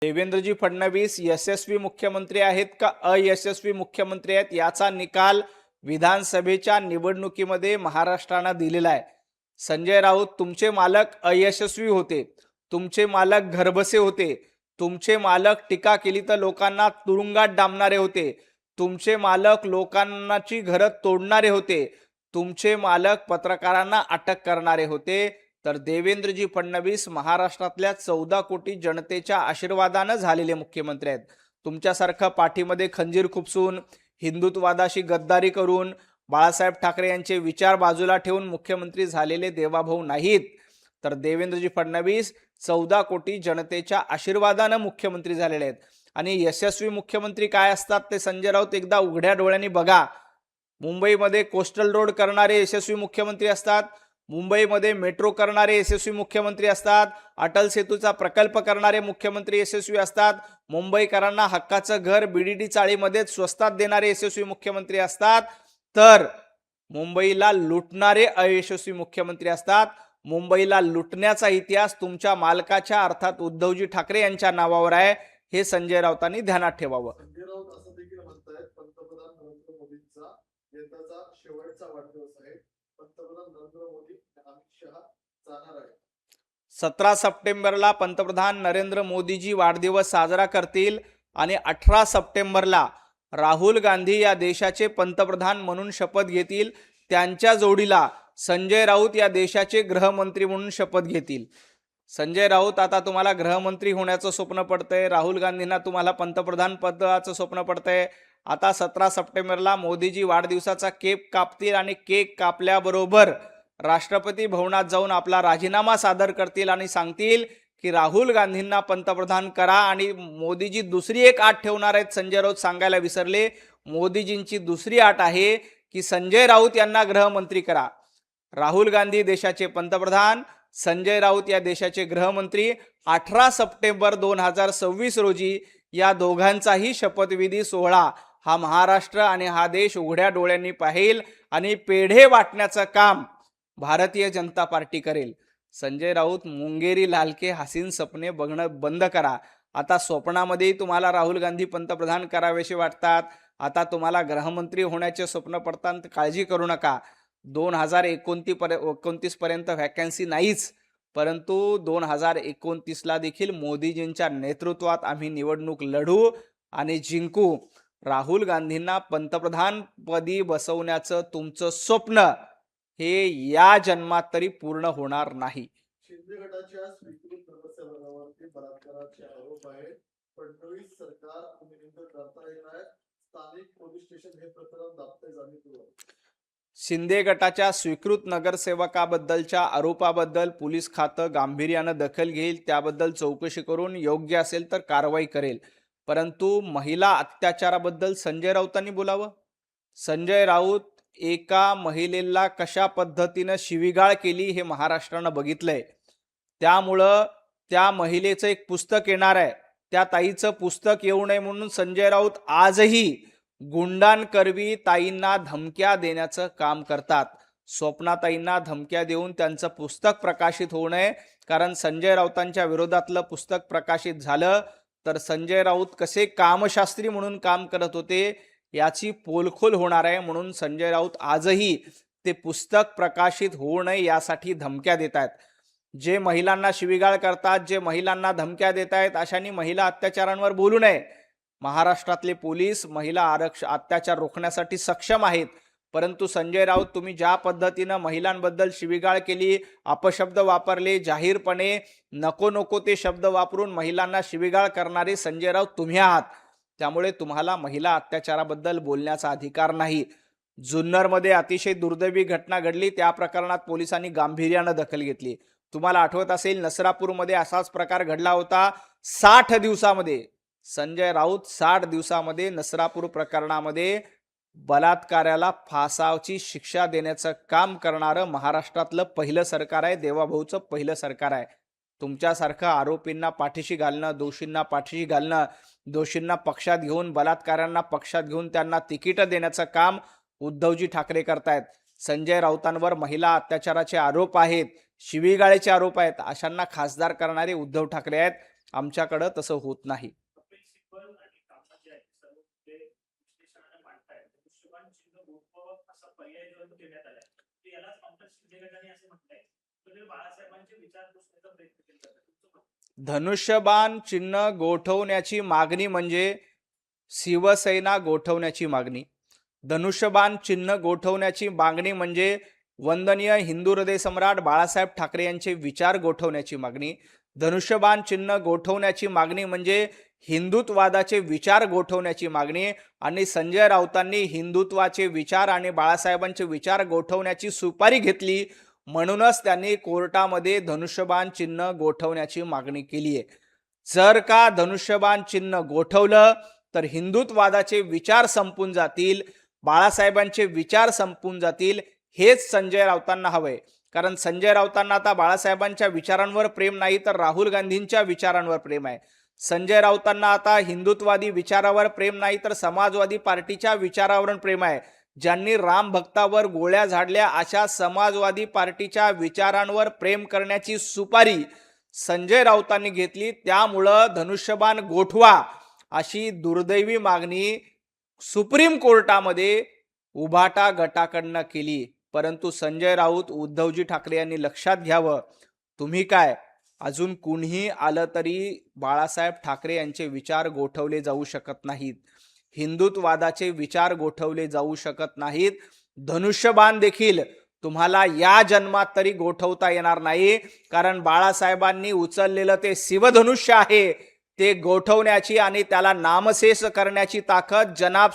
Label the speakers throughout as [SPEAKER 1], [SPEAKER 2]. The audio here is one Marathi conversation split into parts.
[SPEAKER 1] देवेंद्रजी फडणवीस यशस्वी मुख्यमंत्री आहेत का अयशस्वी मुख्यमंत्री आहेत याचा निकाल विधानसभेच्या निवडणुकीमध्ये महाराष्ट्राने दिलेला आहे। संजय राऊत तुमचे मालक अयशस्वी होते, तुमचे मालक घरबसे होते, तुमचे मालक टीका केली तर लोकांना तुरुंगात डांबणारे होते, तुमचे मालक लोकांची घरं तोडणारे होते, तुमचे मालक पत्रकारांना अटक करणारे होते। तर देवेंद्रजी फडणवीस महाराष्ट्रातल्या 14 कोटी जनतेच्या आशीर्वादाने झालेले मुख्यमंत्री आहेत। तुमच्यासारखं पाठीमध्ये खंजीर खुपसून हिंदुत्ववादाशी गद्दारी करून बाळासाहेब ठाकरे यांचे विचार बाजूला ठेवून मुख्यमंत्री झालेले देवाभाऊ नाहीत। तर देवेंद्रजी फडणवीस 14 कोटी जनतेच्या आशीर्वादाने मुख्यमंत्री झालेले आहेत। आणि यशस्वी मुख्यमंत्री काय असतात ते संजय राऊत एकदा उघड्या डोळ्यांनी बघा। मुंबईमध्ये कोस्टल रोड करणारे यशस्वी मुख्यमंत्री असतात, मुंबईमध्ये मेट्रो करणारे यशस्वी मुख्यमंत्री असतात, अटल सेतूचा प्रकल्प करणारे मुख्यमंत्री यशस्वी असतात, मुंबईकरांना हक्काचं घर बीडीडी चाळीमध्ये स्वस्तात देणारे यशस्वी मुख्यमंत्री असतात। तर मुंबईला लुटणारे अयशस्वी मुख्यमंत्री असतात। मुंबईला लुटण्याचा इतिहास तुमच्या मालकाच्या अर्थात उद्धवजी ठाकरे यांच्या नावावर आहे, हे संजय राऊतांनी ध्यानात ठेवावं।
[SPEAKER 2] संजय राऊत असं देखील म्हणतात पंतप्रधान नरेंद्र मोदींचा यंदाचा शेवटचा वाढदिवस आहे, पंतप्रधान नरेंद्र मोदी अमित शहा जाणार आहे।
[SPEAKER 1] 17 सप्टेंबरला पंतप्रधान नरेंद्र मोदीजी वाढदिवस साजरा करतील आणि 18 सप्टेंबरला राहुल गांधी या देशाचे पंतप्रधान म्हणून शपथ घेतील। त्यांच्या जोडीला संजय राऊत या देशाचे गृहमंत्री म्हणून शपथ घेतील। संजय राऊत आता तुम्हाला गृहमंत्री होण्याचं स्वप्न पडतंय, राहुल गांधींना तुम्हाला पंतप्रधान पदाचं स्वप्न पडतंय। आता 17 सप्टेंबरला मोदीजी वाढदिवसाचा केक कापतील आणि केक कापल्याबरोबर राष्ट्रपती भवनात जाऊन आपला राजीनामा सादर करतील आणि सांगतील की राहुल गांधींना पंतप्रधान करा। आणि मोदीजी दुसरी एक अट ठेवणार आहेत, संजय राऊत सांगायला विसरले। मोदीजींची दुसरी अट आहे की संजय राऊत यांना गृहमंत्री करा। राहुल गांधी देशाचे पंतप्रधान, संजय राऊत या देशाचे गृहमंत्री। 18 सप्टेंबर 2026 रोजी या दोघांचाही शपथविधी सोहळा हा महाराष्ट्र आणि हा देश उघड्या डोळ्यांनी पाहिल आणि पेढे वाटण्याचं काम भारतीय जनता पार्टी करेल। संजय राऊत मुंगेरी लालके हसीन सपने बघणं बंद करा। आता स्वप्नामध्ये तुम्हाला राहुल गांधी पंतप्रधान करावेसे वाटतात, आता तुम्हाला गृहमंत्री होण्याचे स्वप्न पडतात, काळजी करू नका। 2029 पर्यंत व्हॅकन्सी नाहीच, परंतु 2029 ला देखील मोदीजींच्या नेतृत्वात आम्ही निवडणूक लढू आणि जिंकू। राहुल गांधींना पंतप्रधान पदी बसवण्याचं तुमचं स्वप्न हे या जन्मात तरी पूर्ण होणार नाही।
[SPEAKER 2] शिंदे गटाच्या स्वीकृत नगरसेवकावरती बलात्काराचे आरोप आहे, फडणवीस सरकार नियंत्रण करता येणार आहे, स्थानिक पोलीस स्टेशन हे प्रकरण दाबते जाणीव।
[SPEAKER 1] शिंदे गटाच्या स्वीकृत नगरसेवकाबद्दलच्या आरोपाबद्दल पोलीस खातं गांभीर्याने दखल घेईल, त्याबद्दल चौकशी करून योग्य असेल तर कारवाई करेल। परंतु महिला अत्याचाराबद्दल संजय राऊतांनी बोलावं। संजय राऊत एका महिलेला कशा पद्धतीने शिवीगाळ केली हे महाराष्ट्रानं बघितलंय। त्यामुळं त्या महिलेचं एक पुस्तक येणार आहे, त्या ताईचं पुस्तक येऊ नये म्हणून संजय राऊत आजही गुंडांकरवी ताईंना धमक्या देण्याचं काम करतात। स्वप्नाताईंना धमक्या देऊन त्यांचं पुस्तक प्रकाशित होऊ नये, कारण संजय राऊतांच्या विरोधातलं पुस्तक प्रकाशित झालं तर संजय राऊत कसे कामशास्त्री म्हणून काम करत होते याची पोलखोल होणार आहे। म्हणून संजय राऊत आजही ते पुस्तक प्रकाशित होऊ नये यासाठी धमक्या देत आहेत। जे महिलांना शिवीगाळ करतात, जे महिलांना धमक्या देत आहेत, अशांनी महिला अत्याचारांवर बोलू नये। महाराष्ट्रातले पोलीस महिला अत्याचार रोखण्यासाठी सक्षम आहेत, परंतु संजय राऊत तुम्ही ज्या पद्धतीनं महिलांबद्दल शिवीगाळ केली, अपशब्द वापरले, जाहीरपणे नको नको ते शब्द वापरून महिलांना शिवीगाळ करणारे संजय राऊत तुम्ही आहात। त्यामुळे तुम्हाला महिला अत्याचाराबद्दल बोलण्याचा अधिकार नाही। जुन्नरमध्ये अतिशय दुर्दैवी घटना घडली, त्या प्रकरणात पोलिसांनी गांभीर्याने दखल घेतली। तुम्हाला आठवत असेल नसरापूरमध्ये असाच प्रकार घडला होता। 60 दिवसामध्ये संजय राऊत 60 दिवसामध्ये नसरापूर प्रकरणामध्ये बलात्काराला फासाची शिक्षा देण्याचं काम करणारं महाराष्ट्रातलं पहिलं सरकार आहे, देवाभाऊचं पहिलं सरकार आहे। तुमच्यासारखं आरोपींना पाठीशी घालणं, दोषींना पाठीशी घालणं, दोषींना पक्षात घेऊन बलात्कारांना पक्षात घेऊन त्यांना तिकीट देण्याचं काम उद्धवजी ठाकरे करतायत। संजय राऊतांवर महिला अत्याचाराचे आरोप आहेत, शिवीगाळीचे आरोप आहेत, अशांना खासदार करणारे उद्धव ठाकरे आहेत। आमच्याकडं तसं होत नाही.
[SPEAKER 3] कपिल सिब्बल आणि कामत जे आहेत सर्व ते विश्लेषणाने मांडतायत दृश्यमान चिन्ह गोठवावं असा पर्याय जो देण्यात आलाय तर यालाच पंकज शिंदे गटाने असं म्हटलंय तर बाळासाहेबांचे विचार पुसण्याचा प्रयत्न केला जातो. तुमचं मत?
[SPEAKER 1] धनुष्यबाण चिन्ह गोठवण्याची मागणी म्हणजे शिवसेना गोठवण्याची मागणी. धनुष्यबाण चिन्ह गोठवण्याची मागणी म्हणजे वंदनीय हिंदू हृदय सम्राट बाळासाहेब ठाकरे यांचे विचार गोठवण्याची मागणी. धनुष्यबाण चिन्ह गोठवण्याची मागणी म्हणजे हिंदुत्ववादाचे विचार गोठवण्याची मागणी. आणि संजय राऊतांनी हिंदुत्वाचे विचार आणि बाळासाहेबांचे विचार गोठवण्याची सुपारी घेतली म्हणूनच त्यांनी कोर्टामध्ये धनुष्यबाण चिन्ह गोठवण्याची मागणी केली आहे. जर का धनुष्यबाण चिन्ह गोठवलं तर हिंदुत्ववादाचे विचार संपून जातील, बाळासाहेबांचे विचार संपून जातील. हेच संजय राऊतांना हवंय. कारण संजय राऊतांना आता बाळासाहेबांच्या विचारांवर प्रेम नाही तर राहुल गांधींच्या विचारांवर प्रेम आहे. संजय राऊतांना आता हिंदुत्ववादी विचारावर प्रेम नाही तर समाजवादी पार्टीच्या विचारावर प्रेम आहे. ज्यांनी राम भक्तावर गोळ्या झाडल्या अशा समाजवादी पार्टीच्या विचारांवर प्रेम करण्याची सुपारी संजय राऊतांनी घेतली. त्यामुळं धनुष्यबाण गोठवा अशी दुर्दैवी मागणी सुप्रीम कोर्टामध्ये उभाटा गटाकडनं केली. परंतु संजय राऊत उद्धवजी ठाकरे यांनी लक्षात घ्यावं, तुम्ही काय अजून कुणीही आलं तरी बाळासाहेब ठाकरे यांचे विचार गोठवले जाऊ शकत नाहीत. हिंदुत्ववादाचे विचार गोठवले जाऊ शकत नाहीत. धनुष्यबाण देखील तुम्हाला या जन्मात तरी गोठवता येणार नाही. कारण बाळासाहेबांनी उचललेलं ते शिवधनुष्य आहे ते गोठवण्याची आणि त्याला नामशेष करण्याची ताकद जनाब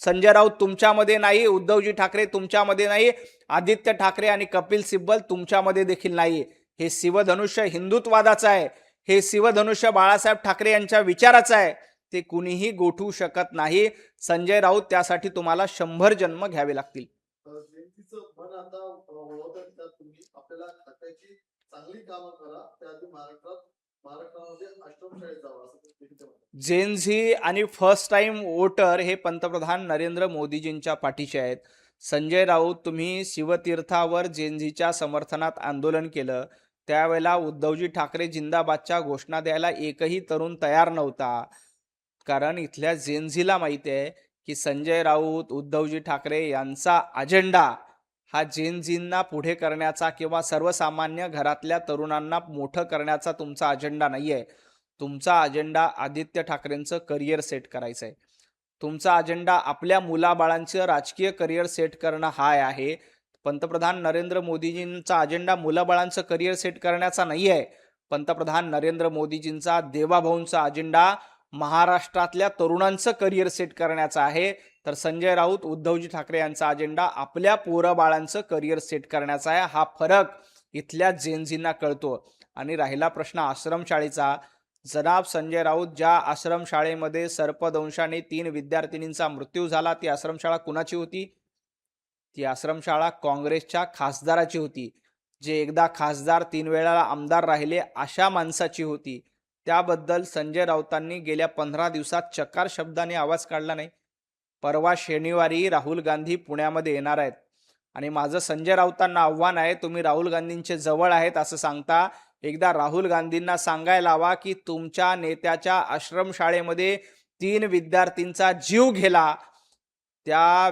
[SPEAKER 1] संजय राऊत तुमच्यामध्ये नाही, उद्धवजी ठाकरे तुमच्यामध्ये नाही, आदित्य ठाकरे आणि कपिल सिब्बल तुमच्यामध्ये देखील नाही. हे शिवधनुष्य हिंदुत्ववादाचं आहे. हे शिवधनुष्य बाळासाहेब ठाकरे यांच्या विचाराचं आहे. ते कुणीही गोठवू शकत नाही. संजय राऊत त्यासाठी तुम्हाला 100 जन्म घ्यावे लागतील.
[SPEAKER 2] जयंतीचं मन आता वळवतात त्यात तुम्ही आपल्याला टाकायची चांगली कामं करा. त्याआधी महाराष्ट्रामध्ये आश्रमशाळेत जावं असं तुम्ही म्हणता.
[SPEAKER 1] जेनझी आणि फर्स्ट टाइम वोटर हे पंतप्रधान नरेंद्र मोदीजींच्या पाठीचे आहेत. संजय राऊत तुम्ही शिवतीर्थावर जेनझीच्या समर्थनात आंदोलन केलं त्यावेळेला उद्धवजी ठाकरे जिंदाबादच्या घोषणा द्यायला एकही तरुण तयार नव्हता. कारण इथल्या जेनझीला माहिती आहे की संजय राऊत उद्धवजी ठाकरे यांचा अजेंडा हा जेनझींना पुढे करण्याचा किंवा सर्वसामान्य घरातल्या तरुणांना मोठं करण्याचा तुमचा अजेंडा नाही आहे. तुमचा अजेंडा आदित्य ठाकरेंचं करिअर सेट करायचं आहे. तुमचा अजेंडा आपल्या मुलाबाळांचं राजकीय करिअर सेट करणं हा आहे. पंतप्रधान नरेंद्र मोदीजींचा अजेंडा मुलाबाळांचं करिअर सेट करण्याचा नाही आहे. पंतप्रधान नरेंद्र मोदीजींचा देवाभाऊंचा अजेंडा महाराष्ट्रातल्या तरुणांचं करिअर सेट करण्याचा आहे. तर संजय राऊत उद्धवजी ठाकरे यांचा अजेंडा आपल्या पोरबाळांचं करिअर सेट करण्याचा आहे. हा फरक इथल्या जेनझींना कळतो. आणि राहिला प्रश्न आश्रमशाळेचा, जनाब संजय राऊत ज्या आश्रमशाळेमध्ये सर्पदंशाने 3 विद्यार्थिनींचा मृत्यू झाला ती आश्रमशाळा कुणाची होती? ती आश्रमशाळा काँग्रेसच्या खासदाराची होती. जे एकदा खासदार 3 वेळा आमदार राहिले अशा माणसाची होती. त्याबद्दल संजय राऊतांनी गेल्या 15 दिवसात चकार शब्दाने आवाज काढला नाही. परवा शनिवारी राहुल गांधी पुण्यामध्ये येणार आहेत आणि माझं संजय राऊतांना आव्हान आहे, तुम्ही राहुल गांधींचे जवळ आहेत असं सांगता. एकदा राहुल गांधींना सांगायला हवा की तुमच्या नेत्याच्या आश्रमशाळेमध्ये 3 विद्यार्थींचा जीव गेला. त्या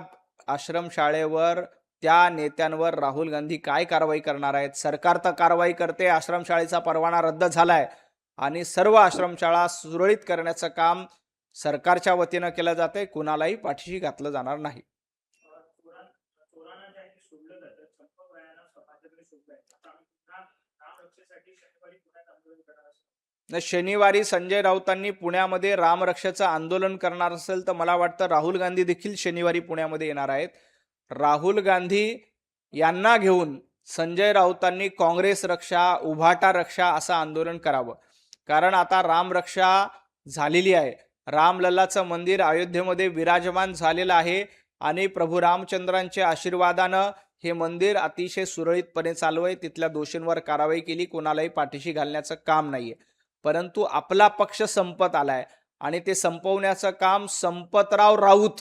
[SPEAKER 1] आश्रमशाळेवर त्या नेत्यांवर राहुल गांधी काय कारवाई करणार आहेत? सरकार तर कारवाई करते, आश्रमशाळेचा परवाना रद्द झालाय आणि सर्व आश्रमशाळा सुरळीत करण्याचं काम सरकारच्या वतीनं केलं जाते. कुणालाही पाठीशी घातलं जाणार नाही.
[SPEAKER 3] चोरांना जे आहे ते सोडलं जातं, छप्पन वयानं समाजाकडे सोडलंय. आता आम्ही पुन्हा रामरक्षेसाठी शनिवारी पुण्यात आंदोलन करणार असतो.
[SPEAKER 1] शनिवारी संजय राऊतांनी पुण्यामध्ये रामरक्षेचं आंदोलन करणार असेल तर मला वाटतं राहुल गांधी देखील शनिवारी पुण्यामध्ये येणार आहेत. राहुल गांधी यांना घेऊन संजय राऊतांनी काँग्रेस रक्षा, उभाटा रक्षा असं आंदोलन करावं. कारण आता रामरक्षा झालेली आहे. रामलल्लाचं मंदिर अयोध्येमध्ये विराजमान झालेलं आहे आणि प्रभू रामचंद्रांच्या आशीर्वादानं हे मंदिर अतिशय सुरळीतपणे चालू आहे. तिथल्या दोषींवर कारवाई केली, कोणालाही पाठीशी घालण्याचं काम नाहीये. परंतु आपला पक्ष संपत आलाय आणि ते संपवण्याचं काम संपतराव राऊत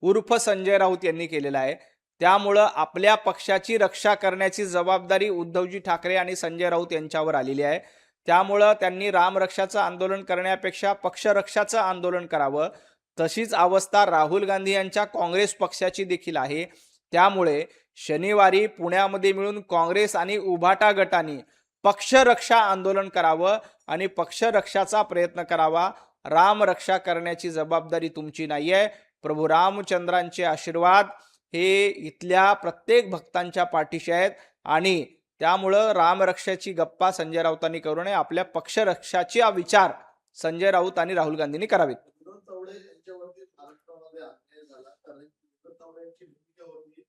[SPEAKER 1] उर्फ संजय राऊत यांनी केलेलं आहे. त्यामुळं आपल्या पक्षाची रक्षा करण्याची जबाबदारी उद्धवजी ठाकरे आणि संजय राऊत यांच्यावर आलेली आहे. त्यामुळं त्यांनी रामरक्षाचं आंदोलन करण्यापेक्षा पक्षरक्षाचं आंदोलन करावं. तशीच अवस्था राहुल गांधी यांच्या काँग्रेस पक्षाची देखील आहे. त्यामुळे शनिवारी पुण्यामध्ये मिळून काँग्रेस आणि उभाटा गटांनी पक्षरक्षा आंदोलन करावं आणि पक्षरक्षाचा प्रयत्न करावा. रामरक्षा करण्याची जबाबदारी तुमची नाही आहे. प्रभू रामचंद्रांचे आशीर्वाद हे इथल्या प्रत्येक भक्तांच्या पाठीशी आहेत आणि त्यामुळं रामरक्षाची गप्पा संजय राऊतांनी करू नये. आपल्या पक्षरक्षाची विचार संजय राऊत आणि राहुल गांधींनी करावेत.
[SPEAKER 2] विनोद तावडे यांच्यावरती महाराष्ट्रामध्ये अन्याय झाला कारण विनोद तावडे यांची भूमिका होती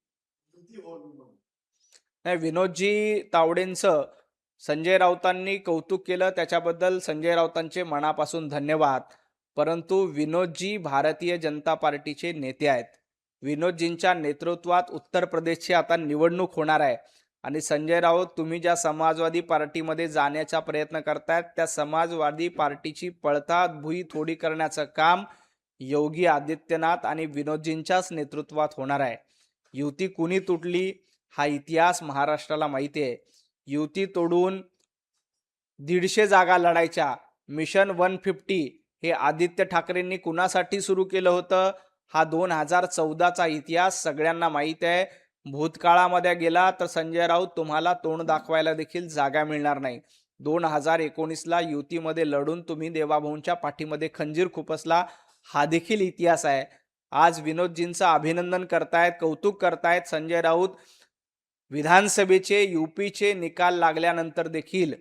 [SPEAKER 2] युती होईल म्हणून.
[SPEAKER 1] नाही, विनोदजी तावडेंचं संजय राऊतांनी कौतुक केलं, त्याच्याबद्दल संजय राऊतांचे मनापासून धन्यवाद. परंतु विनोदजी भारतीय जनता पार्टीचे नेते आहेत. विनोदजींच्या नेतृत्वात उत्तर प्रदेशची आता निवडणूक होणार आहे आणि संजय राऊत, तुम्ही ज्या समाजवादी पार्टीमध्ये जाण्याचा प्रयत्न करतायत त्या समाजवादी पार्टीची पळतात भुई थोडी करण्याचं काम योगी आदित्यनाथ आणि विनोदजींच्याच नेतृत्वात होणार आहे. युती कुणी तुटली हा इतिहास महाराष्ट्राला माहिती आहे. युती तोडून 150 जागा लढायच्या मिशन 150 हे आदित्य ठाकरेंनी कुणासाठी सुरू केलं होतं हा 2014चा इतिहास सगळ्यांना माहीत आहे. भूतकाळामध्ये गेला तर संजय राऊत तुम्हाला तोंड दाखवायला देखील जागा मिळणार नाही. 2019ला युतीमध्ये लढून तुम्ही देवाभाऊंच्या पाठीमध्ये खंजीर खुपसला हा देखील इतिहास आहे. आज विनोदजींचं अभिनंदन करतायत, कौतुक करतायत संजय राऊत. विधानसभेचे यूपीचे निकाल लागल्यानंतर देखील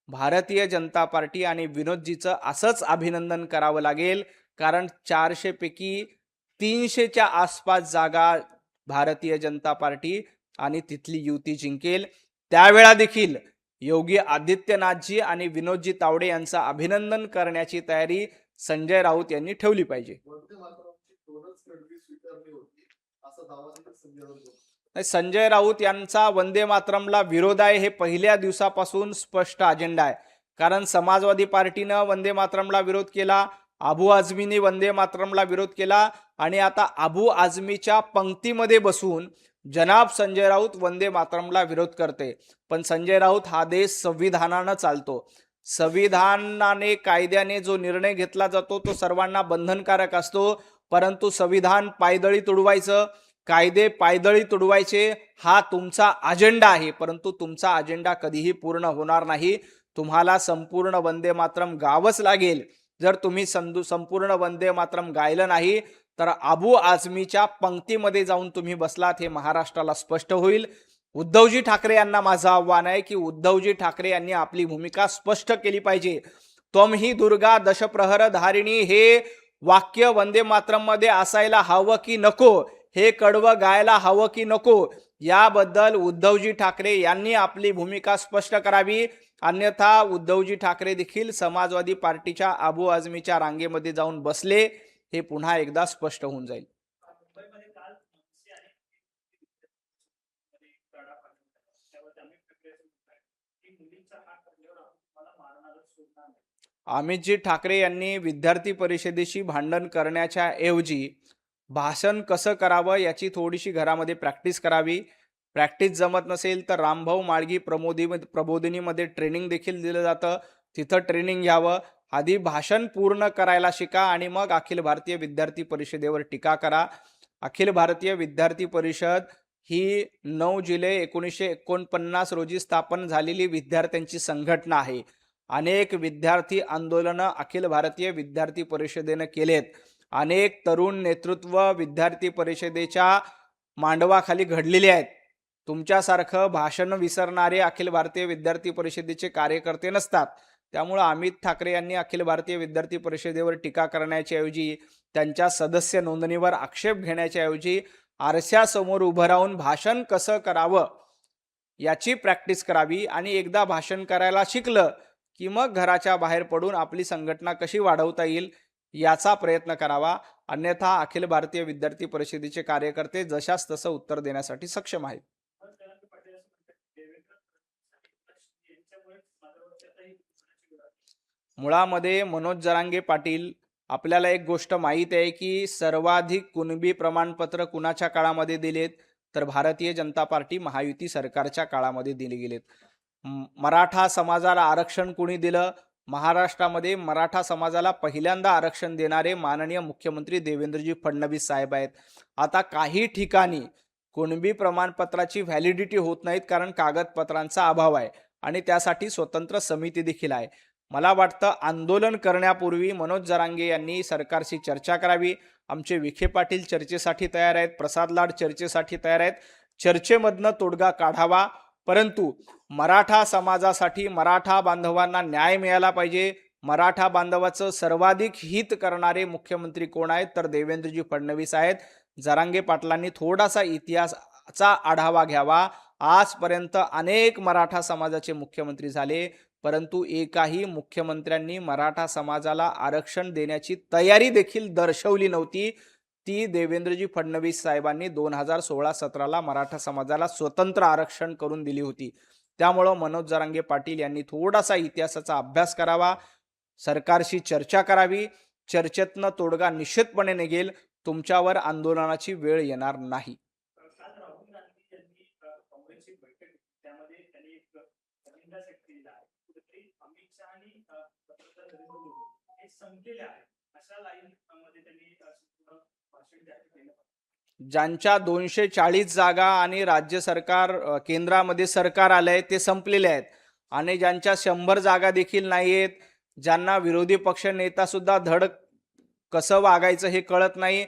[SPEAKER 1] भारतीय जनता पार्टी आणि विनोदजीचं असंच अभिनंदन करावं लागेल कारण 400 पैकी 300च्या आसपास जागा भारतीय जनता पार्टी आणि तिथली युती जिंकेल. त्यावेळा देखील योगी आदित्यनाथजी आणि विनोदजी तावडे यांचं अभिनंदन करण्याची तयारी संजय राऊत यांनी ठेवली पाहिजे.
[SPEAKER 2] वंदे मातरमची 2च कडवी स्वीकारली होती असा दावा देखील संजय राऊत करतात.
[SPEAKER 1] संजय राऊत यांचा वंदे मातरमला विरोध आहे हे पहिल्या दिवसापासून स्पष्ट अजेंडा आहे. कारण समाजवादी पार्टीनं वंदे मातरमला विरोध केला, अबू आझमीने वंदे मातरमला विरोध केला आणि आता अबू आझमीच्या पंक्तीमध्ये बसून जनाब संजय राऊत वंदे मातरमला विरोध करते. पण संजय राऊत, हा देश संविधानानं चालतो. संविधानाने कायद्याने जो निर्णय घेतला जातो तो सर्वांना बंधनकारक असतो. परंतु संविधान पायदळी तुडवायचं, कायदे पायदळी तुडवायचे हा तुमचा अजेंडा आहे. परंतु तुमचा अजेंडा कधीही पूर्ण होणार नाही. तुम्हाला संपूर्ण वंदे मातरम गावंच लागेल. जर तुम्ही संपूर्ण वंदे मातरम गायलं नाही तर अबू आझमीच्या पंक्तीमध्ये जाऊन तुम्ही बसलात हे महाराष्ट्राला स्पष्ट होईल. उद्धवजी ठाकरे यांना माझं आव्हान आहे की उद्धवजी ठाकरे यांनी आपली भूमिका स्पष्ट केली पाहिजे. त्वम ही दुर्गा दशप्रहर धारिणी हे वाक्य वंदे मातरम मध्ये असायला हवं की नको, हे कडवं गायला हवं की नको, याबद्दल उद्धवजी ठाकरे यांनी आपली भूमिका स्पष्ट करावी. अन्यथा उद्धवजी ठाकरे देखील समाजवादी पार्टीच्या अबू आझमीच्या रांगेमध्ये जाऊन बसले हे पुन्हा एकदा स्पष्ट होऊन जाईल.
[SPEAKER 3] मुंबईमध्ये काल मनसे आणि लढा पाठवला त्यावर आम्ही प्रिपरेशन करतोय की मुलींचा हात पकडल्यावर मला मारणारच सोडणार नाही.
[SPEAKER 1] अमितजी ठाकरे यांनी विद्यार्थी परिषदेशी भांडण करण्याच्या ऐवजी भाषण कसं करावं याची थोडीशी घरामध्ये प्रॅक्टिस करावी. प्रॅक्टिस जमत नसेल तर रामभाऊ माळगी प्रबोधिनीमध्ये ट्रेनिंग देखील दिलं जातं, तिथं ट्रेनिंग घ्यावं. आधी भाषण पूर्ण करायला शिका आणि मग अखिल भारतीय विद्यार्थी परिषदेवर टीका करा. अखिल भारतीय विद्यार्थी परिषद ही 9 जुलै 1949 रोजी स्थापन झालेली विद्यार्थ्यांची संघटना आहे. अनेक विद्यार्थी आंदोलनं अखिल भारतीय विद्यार्थी परिषदेनं केलेत. अनेक तरुण नेतृत्व विद्यार्थी परिषदेच्या मांडवाखाली घडलेले आहेत. तुमच्यासारखं भाषण विसरणारे अखिल भारतीय विद्यार्थी परिषदेचे कार्यकर्ते नसतात. त्यामुळे अमित ठाकरे यांनी अखिल भारतीय विद्यार्थी परिषदेवर टीका करण्याच्या ऐवजी, त्यांच्या सदस्य नोंदणीवर आक्षेप घेण्याच्या ऐवजी आरशासमोर उभं राहून भाषण कसं करावं याची प्रॅक्टिस करावी. आणि एकदा भाषण करायला शिकलं की मग घराच्या बाहेर पडून आपली संघटना कशी वाढवता येईल याचा प्रयत्न करावा. अन्यथा अखिल भारतीय विद्यार्थी परिषदेचे कार्यकर्ते जशास तसं उत्तर देण्यासाठी सक्षम आहेत. मुळामध्ये मनोज जरांगे पाटील, आपल्याला एक गोष्ट माहीत आहे की सर्वाधिक कुणबी प्रमाणपत्र कुणाच्या काळामध्ये दिलेत तर भारतीय जनता पार्टी महायुती सरकारच्या काळामध्ये दिले गेलेत. मराठा समाजाला आरक्षण कोणी दिलं? महाराष्ट्रामध्ये मराठा समाजाला पहिल्यांदा आरक्षण देणारे माननीय मुख्यमंत्री देवेंद्रजी फडणवीस साहेब आहेत. आता काही ठिकाणी कुणबी प्रमाणपत्राची व्हॅलिडिटी होत नाहीत कारण कागदपत्रांचा अभाव आहे आणि त्यासाठी स्वतंत्र समिती देखील आहे. मला वाटतं आंदोलन करण्यापूर्वी मनोज जरांगे यांनी सरकारशी चर्चा करावी. आमचे विखे पाटील चर्चेसाठी तयार आहेत, प्रसाद लाड चर्चेसाठी तयार आहेत. चर्चेमधनं तोडगा काढावा, परंतु मराठा समाजासाठी मराठा बांधवांना न्याय मिळाला पाहिजे. मराठा बांधवाचं सर्वाधिक हित करणारे मुख्यमंत्री कोण आहेत? तर देवेंद्रजी फडणवीस आहेत. जरांगे पाटलांनी थोडासा इतिहासाचा आढावा घ्यावा. आजपर्यंत अनेक मराठा समाजाचे मुख्यमंत्री झाले, परंतु एकाही मुख्यमंत्र्यांनी मराठा समाजाला आरक्षण देण्याची तयारी देखील दर्शवली नव्हती. ती देवेंद्रजी फडणवीस साहेबांनी 2016-17ला मराठा समाजाला स्वतंत्र आरक्षण करून दिली होती. त्यामुळं मनोज जरांगे पाटील यांनी थोडासा इतिहासाचा अभ्यास करावा, सरकारशी चर्चा करावी. चर्चेतनं तोडगा निश्चितपणे निघेल. तुमच्यावर आंदोलनाची वेळ येणार नाही.
[SPEAKER 3] काल राहुल गांधी यांनी काँग्रेसची बैठक घेतली. त्यामध्ये त्यांनी एक अजेंडा सेट केलेला आहे. कुठेतरी अमित शहा आणि पंतप्रधान नरेंद्र मोदी हे संपलेले आहे अशा लाईन मध्ये त्यांनी संपूर्ण भाषण जाहीर केलं.
[SPEAKER 1] ज्यांच्या 240 जागा आणि राज्य सरकार केंद्रामध्ये सरकार आलंय ते संपलेले आहेत आणि ज्यांच्या 100 जागा देखील नाही आहेत, ज्यांना विरोधी पक्ष नेता सुद्धा धड कसं वागायचं हे कळत नाही,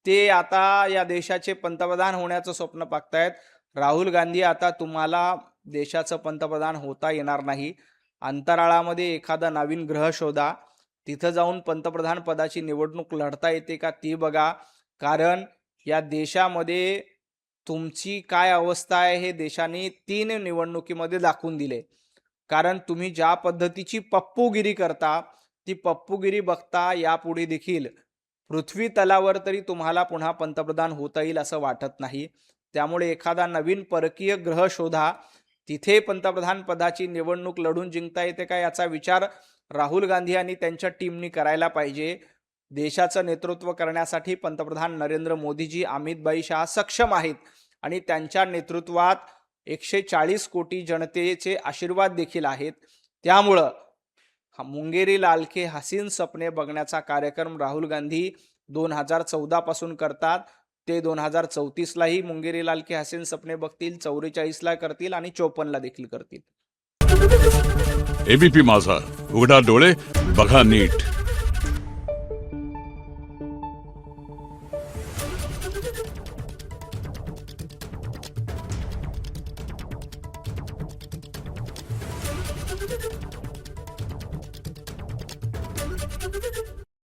[SPEAKER 1] ते आता या देशाचे पंतप्रधान होण्याचं स्वप्न पाहतायत. राहुल गांधी, आता तुम्हाला देशाचं पंतप्रधान होता येणार नाही. अंतराळामध्ये एखादा नवीन ग्रह शोधा, तिथं जाऊन पंतप्रधान पदाची निवडणूक लढता येते का ती बघा. कारण या देशामध्ये तुमची काय अवस्था आहे हे देशाने 3 निवडणुकीमध्ये दाखवून दिले. कारण तुम्ही ज्या पद्धतीची पप्पूगिरी करता, ती पप्पूगिरी बघता यापुढे देखील पृथ्वी तलावर तरी तुम्हाला पुन्हा पंतप्रधान होता येईल असं वाटत नाही. त्यामुळे एखादा नवीन परकीय ग्रह शोधा, तिथे पंतप्रधान पदाची निवडणूक लढून जिंकता येते का याचा विचार राहुल गांधी आणि त्यांच्या टीमनी करायला पाहिजे. देशाचं नेतृत्व करण्यासाठी पंतप्रधान नरेंद्र मोदीजी, अमितभाई शहा सक्षम आहेत आणि त्यांच्या नेतृत्वात 140 कोटी जनतेचे आशीर्वाद देखील आहेत. त्यामुळं मुंगेरी लाल के हसीन सपने बघण्याचा कार्यक्रम राहुल गांधी 2014 पासून करतात. ते 2034लाही मुंगेरी लाल के हसीन सपने बघतील, 44ला करतील आणि 54ला देखील करतील.
[SPEAKER 4] एबीपी माझा, उघडा डोळे बघा नीट.